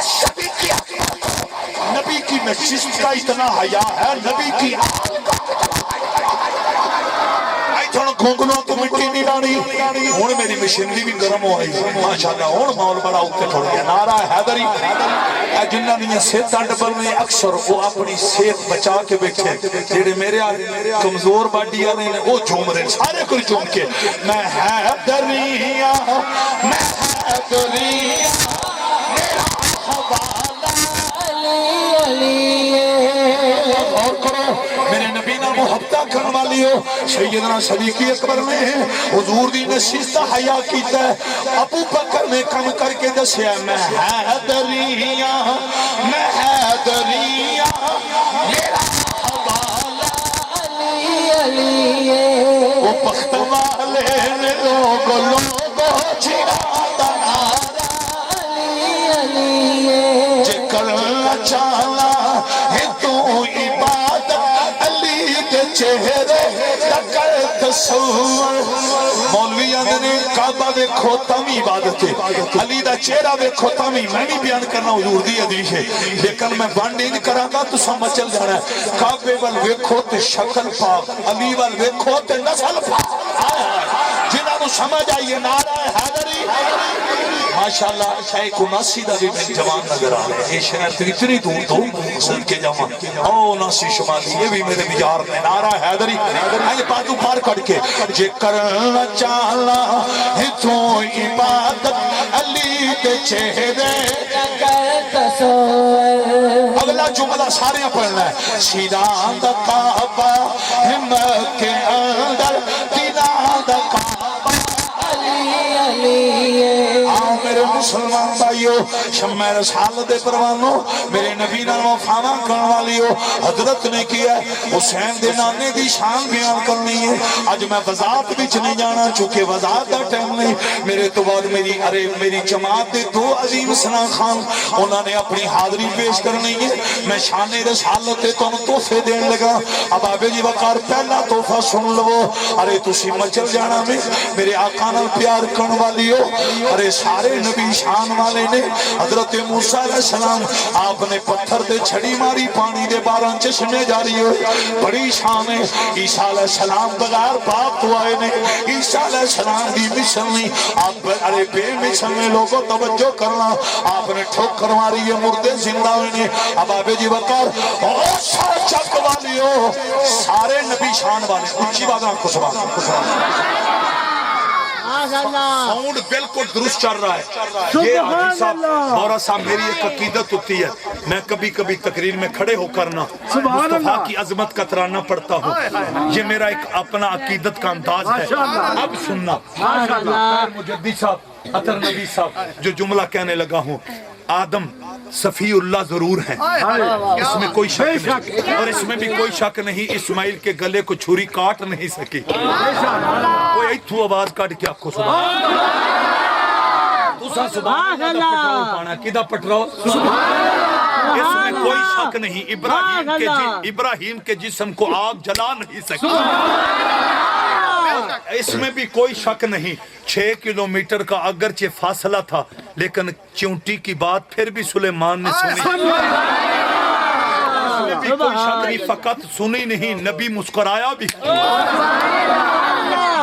صدیق اکبر کو نبی کی نشست کا اتنا حیا ہے, نبی کی گھونگلوں تو مٹی نہیں لانی. ہوں میری مشینری بھی گرم ہو آئی ماشاءاللہ. ہوں مول بڑا اوتے ٹر گیا. نعرہ حیدری. جنہاں نے صحت ڈبل نے اکثر وہ اپنی صحت بچا کے بیٹھے, جڑے میرے کمزور باڈی والے نے وہ جھوم رہے سارے کوئی جھوم کے میں حیدریاں میں حیدریاں میرا حوالہ علی اور کرو میرے نبی نہ محبتہ کرنے والی ہو. سیدنا صدیق اکبر نے حضور دی نشست حیا کیتا ہے. ابو بکر نے کم کر کے دسیا میں حیدریاں میں حیدریاں میرا حوالہ علی علی. وہ بخت والے نے لوگوں چھڑا نعرہ علی علی. جے کرنا چاہنا ہے تو عبادت علی کے چہرے تکر تصور. مولوی آدھے نے کعبہ ویکھو تامی عبادت ہے, علی دا چہرہ ویکھو تامی. میں نہیں بیان کرنا حضور دی حدیث ہے لیکن میں بانڈی نہیں کراں گا تو سمجھ چل جانا ہے. کعبے وال ویکھو تے شکل پاک, علی وال ویکھو تے نسل پاک. جنہاں نو سمجھ آئیے نعرہ حیدری ماشاءاللہ. شاہ 79 دا بھی میں جوان نظر آ رہے ہیں. یہ شہر تو اتنی دور دور سن کے جوان او 79 شمالی یہ بھی میرے بیار میں. نعرہ حیدری آئے باتوں پار کٹ کے جے کرنا چاہنا ہے تو عبادت علی کے چہرے تکر تصور. اگلا جملہ سارے پڑھنا ہے. سیدان دا کعبہ ہمت کے اندر تیران دا کعبہ علی علی. آؤ میرے مسلمان بھائیو شمع رسالت پروانو میرے نبی نال وفا کرن والیو حضرت نے کیا حسین دے نانے دی شان بیان کرنی ہے. اج میں وضاحت وچ نہیں جانا چونکہ وضاحت دا ٹائم نہیں. میرے تو بعد میری جماعت دے 2 عظیم سنا خان انہوں نے اپنی حاضری پیش کرنی ہے. میں شان رسالت تے تانوں تحفے دین لگا. اب آبے جی وقار پہلا تحفہ سن لو. ارے تسی مچل جانا میں میرے آقا نال پیار کرن والیو. ارے سارے نبی شان والے نے. حضرت موسیٰ علیہ السلام آپ نے پتھر دے چھڑی ماری پانی دے 12 چشمے جاری ہوئے. بڑی شان ہے. عیسیٰ علیہ السلام بغیر باپ تو آئے نے. عیسیٰ علیہ السلام دی مشن نہیں. آپ ارے بے مشن میں لوگوں توجہ کرنا. آپ نے ٹھوکر ماری ہے مردے زندہ ہوئے نے. اب آبے جی وقار اور سارا چک والی ہو سارے نبی شان والے. اچھی بات آپ کو سبحان ساؤنڈ بالکل درست چل رہا ہے. یہ حاجی صاحب مورا صاحب میری ایک عقیدت ہوتی ہے میں کبھی کبھی تقریر میں کھڑے ہو کرنا مصطفیٰ کی عظمت کا ترانہ پڑھتا ہوں. یہ میرا ایک اپنا عقیدت کا انداز ہے. اب سننا مجدی صاحب عطر نبی صاحب جو جملہ کہنے لگا ہوں. آدم صفی اللہ ضرور ہیں اس میں کوئی شک نہیں اور اس میں بھی کوئی شک نہیں اسماعیل کے گلے کو چھری کاٹ نہیں سکی. کوئی ایتھو آواز کاٹ کے آپ کو سبحان سبحان اللہ پٹراؤ پانا کدھا پٹراؤ اس میں کوئی شک نہیں. ابراہیم کے جسم کو آگ جلا نہیں سکی. اس میں بھی کوئی شک نہیں. 6 کلومیٹر کا اگرچہ فاصلہ تھا لیکن چونٹی کی بات پھر بھی سلیمان نے سنی. اس میں بھی کوئی شک نہیں. فقط سنی نہیں نبی مسکرایا بھی.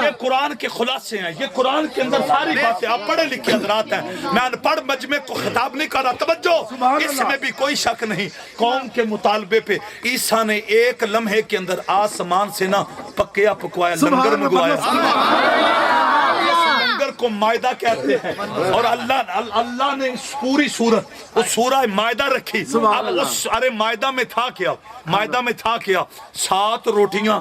یہ قرآن کے خلاصے ہیں. یہ قرآن کے اندر ساری باتیں آپ پڑھے لکھے حضرات ہیں. میں ان پڑھ مجمع کو خطاب نہیں کر رہا. توجہ اس میں بھی کوئی شک نہیں. قوم کے مطالبے پہ عیسیٰ نے 1 لمحے کے اندر آسمان سے نہ پکیا پکوایا لنگر منگوایا. لنگر کو مائدہ کہتے ہیں اور اللہ نے پوری سورت اس سورہ مائدہ رکھی. اب اس ارے مائدہ میں تھا کیا 7 روٹیاں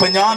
50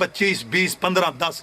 25, 20, 15, 10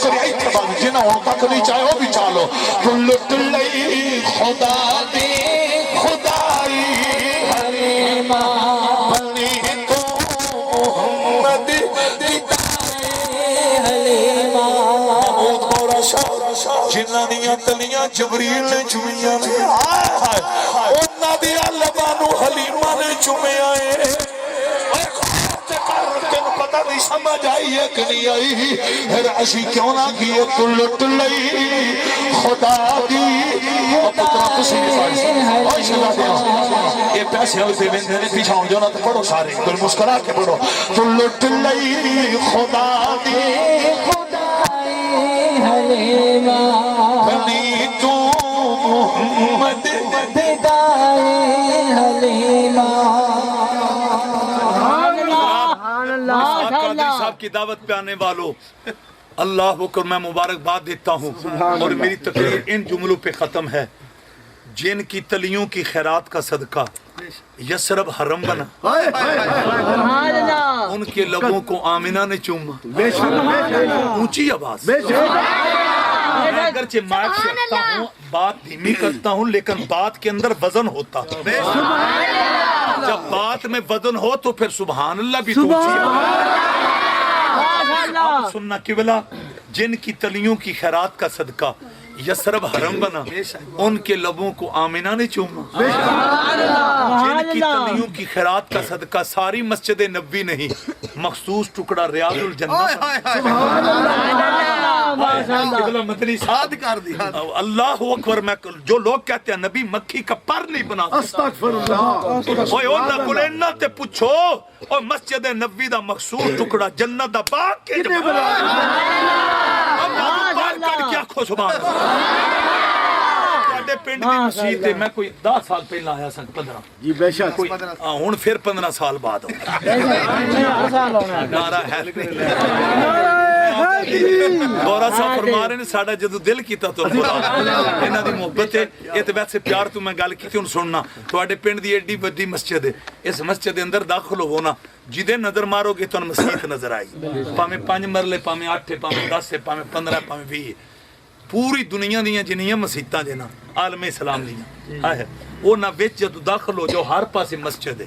کری ایتھے بال جنہ ہوں تک نہیں چاہے وہ بھی چالو تو لٹ لئی خدا دی خدائی حلیمہ بنی تو محمد حلیمہ جنہ دیاں تلیاں جبریل نے چمیاں نے انہ دیا لبانو حلیمہ نے چمیاں پتہ نہیں سمجھ آئی ہے کہ نہیں آئی پھر ایسی کیوں نہ کیے تو لٹ لئی خدا دی پترہ کسی یہ پیسے ہوتے میں نے پیچھا ہوں جو نہ تو پڑھو سارے تو مسکرا کے پڑھو تو لٹ لئی خدا دی حلیمہ بنی تو محمد بدائے حلیمہ صاحب کی دعوت پہ آنے والوں اللہ اکبر میں مبارکباد دیتا ہوں اور میری تقریر ان جملوں پہ ختم ہے جن کی تلیوں کی خیرات کا صدقہ یسرب حرم بنا ان کے لبوں کو آمینہ نے چوما اونچی آواز میں اگرچہ مائک سے رکھتا ہوں بات دھیمی کرتا ہوں لیکن بات کے اندر وزن ہوتا جب بات میں وزن ہو تو پھر سبحان اللہ بھی تو سننا قبلہ جن کی تلیوں کی خیرات کا صدقہ یسرب حرم بنا ان کے لبوں کو آمینہ نے چوما جن کی تلیوں کی خیرات کا صدقہ ساری مسجد نبوی نہیں مخصوص ٹکڑا ریاض الجنہ مدنی ساتھ کر دی اللہ اکبر میں جو لوگ کہتے ہیں نبی مکھی کا پر نہیں بنا استغفر اللہ اوہ اوہ کلینہ تے پوچھو اور مسجد نبوی دا مخصوص ٹکڑا جنت دا باغ کے کتنے بنا کیا کھو سبحان اللہ پنڈ دی مسجد تے میں کوئی 10 سال پہلا آیا سن 15 جی بے شک ہن پھر 15 سال بعد نعرہ ہے گورا صاحب فرما رہے ہیں ساڑھا جدو دل کیتا تو انہاں دی محبت ہے یہ تو ویسے پیار تو میں گل کی تھی ان سننا تو آڑے پنڈ دی ایڈی بدی مسجد ہے اس مسجد دے اندر داخل ہونا جدے نظر مارو گے تو مسجد نظر آئی پامیں 5 مرلے پامیں 8 پامیں 10 پامیں 15 پامیں 20 پوری دنیا دیاں جنیاں مسجداں جنا عالم اسلام دیاں ہے وہ نہ وچ جدو داخل ہو جو ہر پاسے مسجد ہے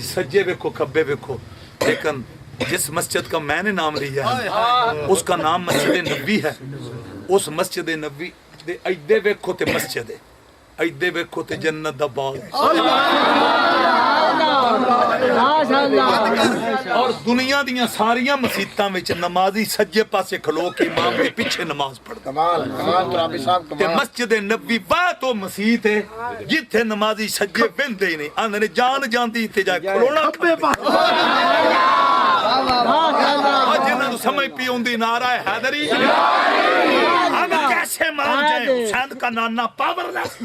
سجے ویکھو کھبے ویکھو لیکن جس مسجد کا میں نے نام لیا ہے اس کا نام مسجد نبوی ہے اس مسجد نبوی دے ایدے ویکھو تے مسجد ہے ایدے ویکھو تے جنت دا باغ اور دنیا دیاں ساریاں مسجداں وچ نمازی سجے پاسے کھلو کے امام دے پیچھے نماز پڑھدا کمال ترابی صاحب تے مسجد نبوی واہ تو مسجد ہے جتھے نمازی سجے ویندے ہی نہیں اندر جان جاندی تے جا کھلونا جنہاں سمجھ پی ہوندی نعرہ حیدری ہم کیسے مان جائیں حسین کا نانا پاور لیس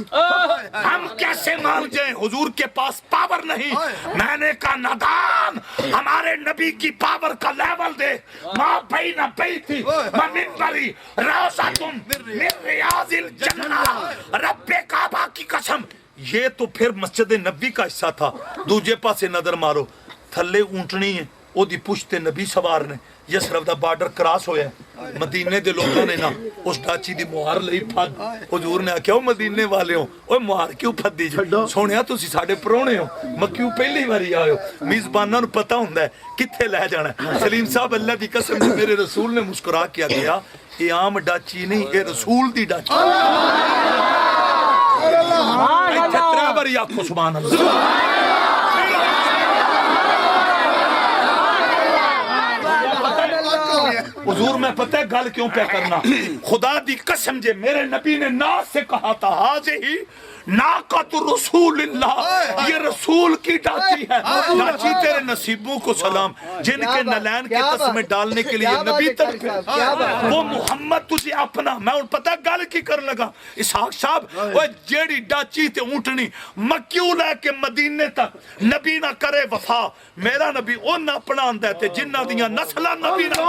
ہم کیسے مان جائیں حضور کے پاس پاور نہیں میں نے کہا نادان ہمارے نبی کی پاور کا لیول دے ماں بھئی نہ بھئی تھی ممبری روزہ تم من ریاض الجنہ رب کعبہ کی قسم یہ تو پھر مسجد نبی کا حصہ تھا دوجے پاسے نظر مارو تھلے اونٹنی ہے او دی پشتے نبی سوار نے یسرف دا بارڈر کراس ہویا ہے مدینے دے لوگوں نے نا اس ڈاچی دی مہار لئی پھد حضور نے کہا مدینے والے ہوں اوہ مہار کیوں پھد دیجئے سونیا تسی ساڑھے پرونے ہو مکیوں پہلی باری آئے ہو میزبانہ نو پتہ ہوندہ ہے کتھے لہ جانا ہے سلیم صاحب اللہ دی قسم نے میرے رسول نے مسکرا کیا گیا یہ عام ڈاچی نہیں یہ رسول دی ڈاچی ایتھے ترابر آکھو سبحان اللہ حضور میں پتہ ہے گل کیوں پہ کرنا خدا دی قسم جے میرے نبی نے ناز سے کہا تھا حاضر ہی ناقت رسول اللہ یہ رسول کی ڈاچی ہے ڈاچی تیرے نصیبوں کو سلام جن کے نلین کے تسمے ڈالنے کے لیے نبی تک وہ محمد تجھے اپنا میں ان پتہ گل کی کر لگا اسحاق صاحب وہ جیڑی ڈاچی تے اونٹنی مکیوں لے کے مدینے تک نبی نہ کرے وفا میرا نبی ان اپنا اندہ تے جنہ دیاں نسلہ نبی نہ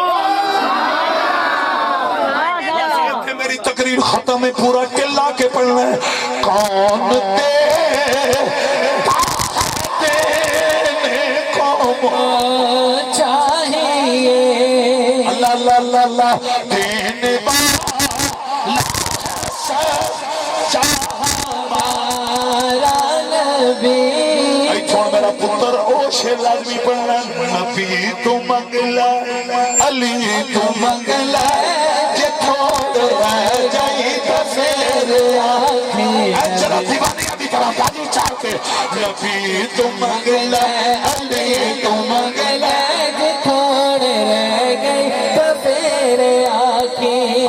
میری تقریر ختم ہے پورا ٹلا کے پڑھنا ہے کون چاہیے اللہ اللہ اللہ پتر او شے لازمی پڑھنا نبی تو منگلا علی تو منگلا جے تھوڑے رہ جائی تو پھر آخیں چلا دیوانیاں دی طرح بازو چاہتے نبی تو منگلا علی تو منگلا جے تھوڑے رہ گئی تو پھر آخیں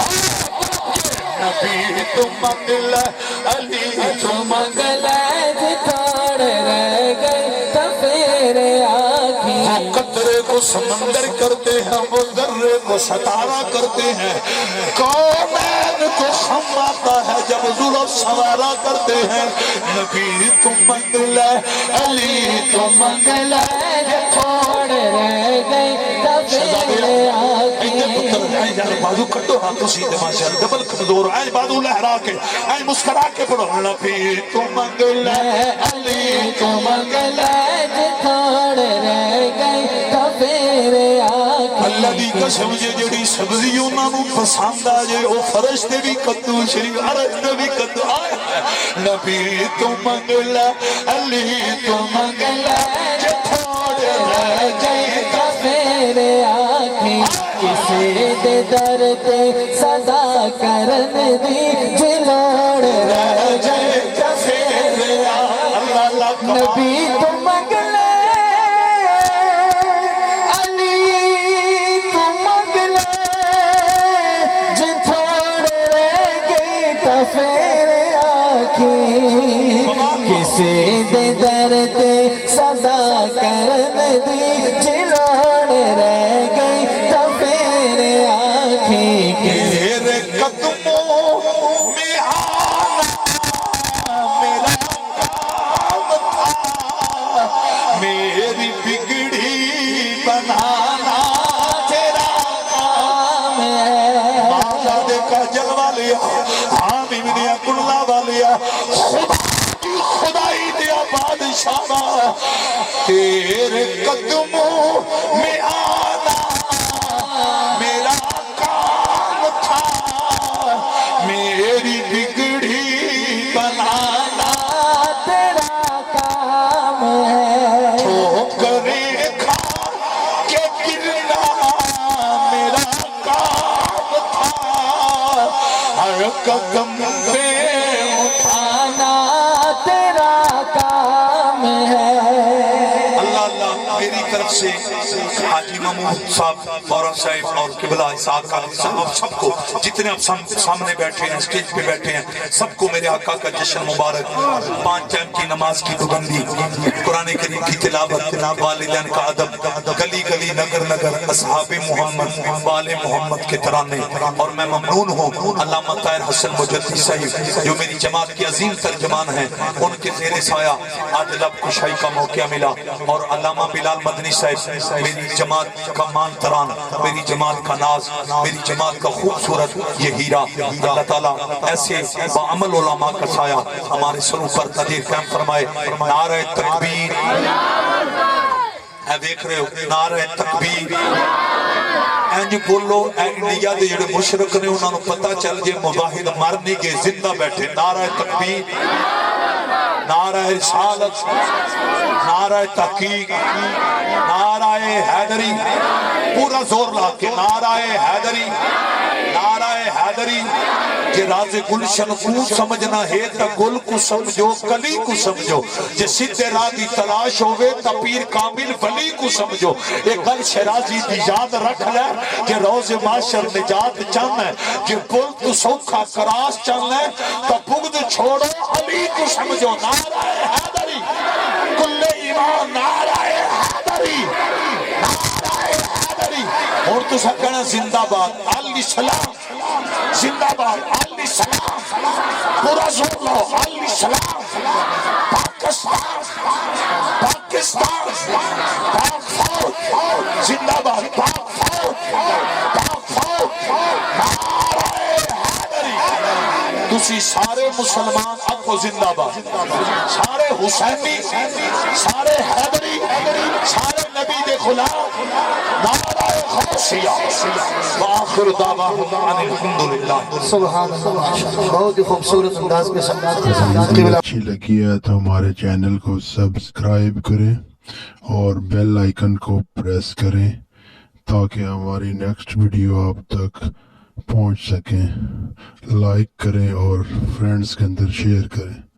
نبی تو منگلا علی تو منگلا جے تھوڑے رہ گئی تو پھر آخیں وہ قطرے کو سمندر کرتے ہیں وہ ذرے کو ستارہ کرتے ہیں کونین کو خم آتا ہے جب ظلم سوارا کرتے ہیں نبی تو منگلا علی تو منگلا جے تھوڑے رہ گئی تو پھر آخیں بازو کٹو ہاں تو سیدھے ماشاءاللہ ڈبل کمزور آج بازو لہرا کے آج مسکرا کے پڑھو نبی تو منگلا علی تو منگلا جے تھوڑے رہ گئی تو پھر آخیں اللہ دی قسم جے جڑی سبزی انہاں نوں پسند آ جے او فرشتے بھی کدو شریف عرش تے بھی کدو آئے نبی تو منگلا علی تو منگلا جے تھوڑے رہ گئے تو پھر آخیں کسی دے در تے صدا کرن دی جلوڑ رہ جائے تو پھر اللہ اللہ نبی تو منگلا علی تو منگلا جے تھوڑے رہ گئی تو پھر آخیں کسی دے در تے صدا کرن دی جلوڑ رہ گئی تو پھر آخیں تیرے قدموں میں آنا میرا کام تھا میری بگڑی بنانا تیرا کام ہے مالا دے کا جلوہ لیا حامیم نے اکڑلا لیا خدا کی خدائی دیا بادشاہ تیرے قدموں میں آنا میرا کام تھا میری بگڑی بنانا تیرا کام ہے ٹھوکریں کھا کے گرنا میرا کام تھا ہر قدم پہ اٹھانا تیرا کام ہے اللہ اللہ میری طرف سے حاجی محمود صاحب فورم صاحب اور قبلہ اسحاق صاحب آپ سب کو جتنے آپ سامنے بیٹھے ہیں اسٹیج پہ بیٹھے ہیں سب کو میرے آقا کا جشن مبارک 5 ٹائم کی نماز کی پابندی قرآن کریم کی تلاوت والدین کا ادب گلی گلی نگر نگر اصحاب محمد وال محمد کے ترانے اور میں ممنون ہوں علامہ طاہر حسن مجددی صاحب جو میری جماعت کے عظیم ترجمان ہیں ان کے زیر سایہ آج لب کشائی کا موقع ملا اور علامہ بلال مدنی صاحب میری جماعت کا مان تران میری جماعت کا ناز میری جماعت کا خوبصورت یہ ہیرا اللہ تعالیٰ ایسے بعمل علماء کا سایہ ہمارے سروں پر قدیر قائم فرمائے نعرہ تکبیر اے دیکھ رہے ہو نعرہ تکبیر اینج بولو اے انڈیا دے جڑے مشرق نے انہوں نے پتہ چل جے مظاہر مرنی کے زندہ بیٹھے نعرہ تکبیر نعرہ رسالت نعرہ تحقیق نعرہ حیدری پورا زور لا کے نعرہ حیدری نعرہ حیدری کہ راز گلشن کو سمجھنا ہے تا گل کو سمجھو کلی کو سمجھو جے سدھے راہ دی تلاش ہوئے تا پیر کامل ولی کو سمجھو ایک گل شرازی دی یاد رکھ لے کہ روز معاشر نجات چاہنا ہے کہ پل تو سوکھا کراس چاہنا ہے تا بغض چھوڑو علی کو سمجھو نعرہ حیدری کل ایمان نعرہ حیدری نعرہ حیدری اور تو سکنا زندہ باد علی سلام زندہ باد علی سلام پورا زور لو علی سلام پاکستان پاکستان پاک فوج زندہ باد پاک فوج پاک فوج نعرہ حیدری تسی سارے مسلمان آکھو زندہ باد سارے حسینی سارے حیدری سارے نبی دے غلام نعرہ خمسیہ وآخر دعواہم ان الحمدللہ سبحان اللہ بہت ہی خوبصورت انداز کے ساتھ اچھی لگی ہے تو ہمارے چینل کو سبسکرائب کریں اور بیل آئیکن کو پریس کریں تاکہ ہماری نیکسٹ ویڈیو آپ تک پہنچ سکیں. لائک کریں اور فرینڈز کے اندر شیئر کریں.